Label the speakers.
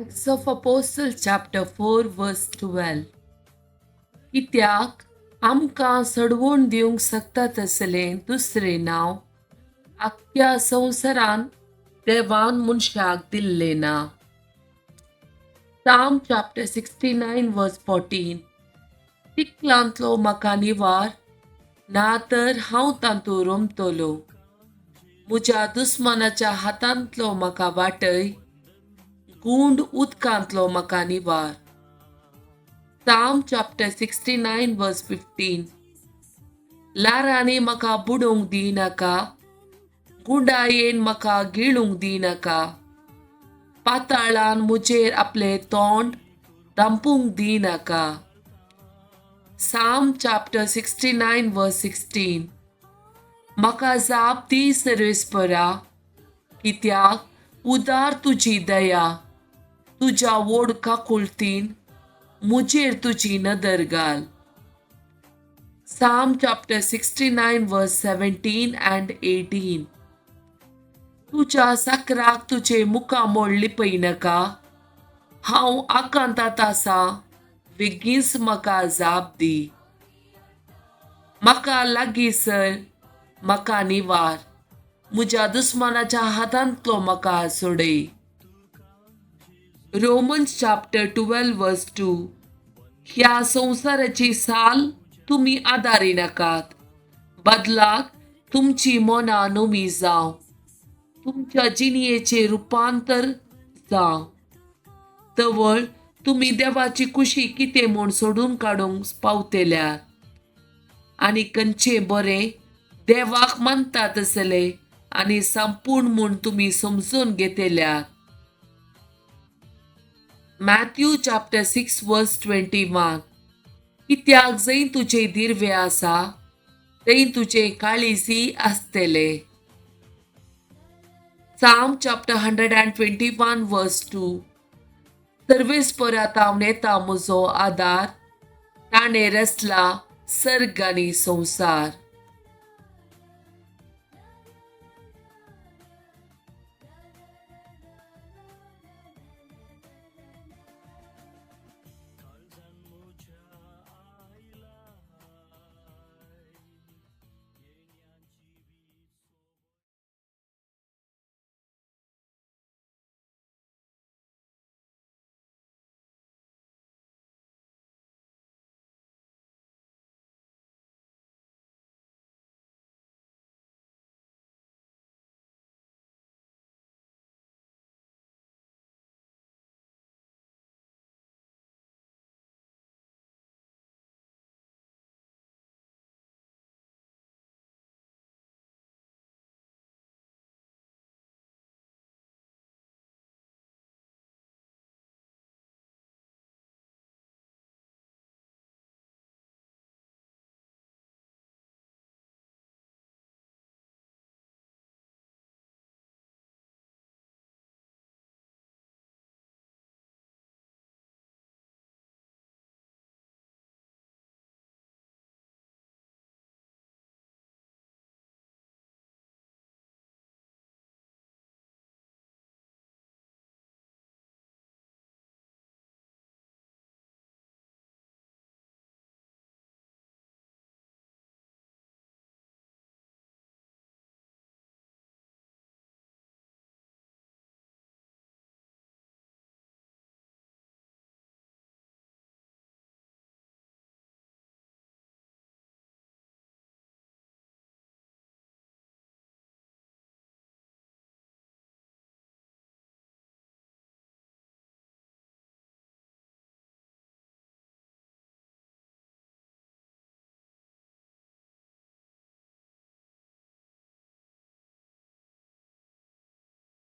Speaker 1: Acts of Apostles chapter 4 verse 12. कित्याक आमकां सडवून दिवंक शकता तसलें दुसरें नांव आख्या संवसारान देवान मनशाक दिल्लें ना. Psalm chapter 69 verse 14. चिखलांतलो म्हाका निवार ना तर हांव तांतू रोमतलो. म्हज्या दुस्मनाच्या हातांतलो म्हाका वाटय, गुंड उदकांतलो म्हाका निवार. Psalm chapter 69 verse 15. लारांनी म्हाका बुडोवंक दिनाका, गुंडायेन म्हाका गिळूंक दिनाका, पाताळान मुजेर आपले तोंड धांपूंक दिनाका. Psalm chapter 69 verse 16. म्हाका जाप दी सर्वेस्परा, कित्याक उदार तुजी दया, तुज्या व्हड काकुळतीन मुजेर तुजी नदर घाल. Psalm chapter 69 verse 17 and 18. तुज्या साकराक तुजे मुखामोळ लिपयनाका, हांव आकांतात आसां, बेगीच म्हाका जाप दी. म्हाका लागीं सर, म्हाका निवार, म्हज्या दुस्मनाच्या हातांतलो म्हाका सोडय. Romans chapter 12 verse 2. ह्या संवसाराची साल तुम्ही आदारी नाकात, बदलाक तुमची मना नवी जाव, तुमच्या जिणयेचे रुपांतर जाव. तवळ तुम्ही देवाची कुशी कितें म्हूण सोडून काडूंक पावतेल्यात आनी खंयचे बरें देवाक मानता तसले आनी संपूर्ण म्हूण तुम्ही समजून घेतल्यात. Matthew chapter 6 verse 21. कित्याक जंय तुजे दिर्वे आसा, थंय तुजे काळीजी आसतले. Psalm chapter 121 verse 2. सर्वेस्परात हांव नेता म्हजो आदार, ताणें रचला सर्ग आनी संवसार.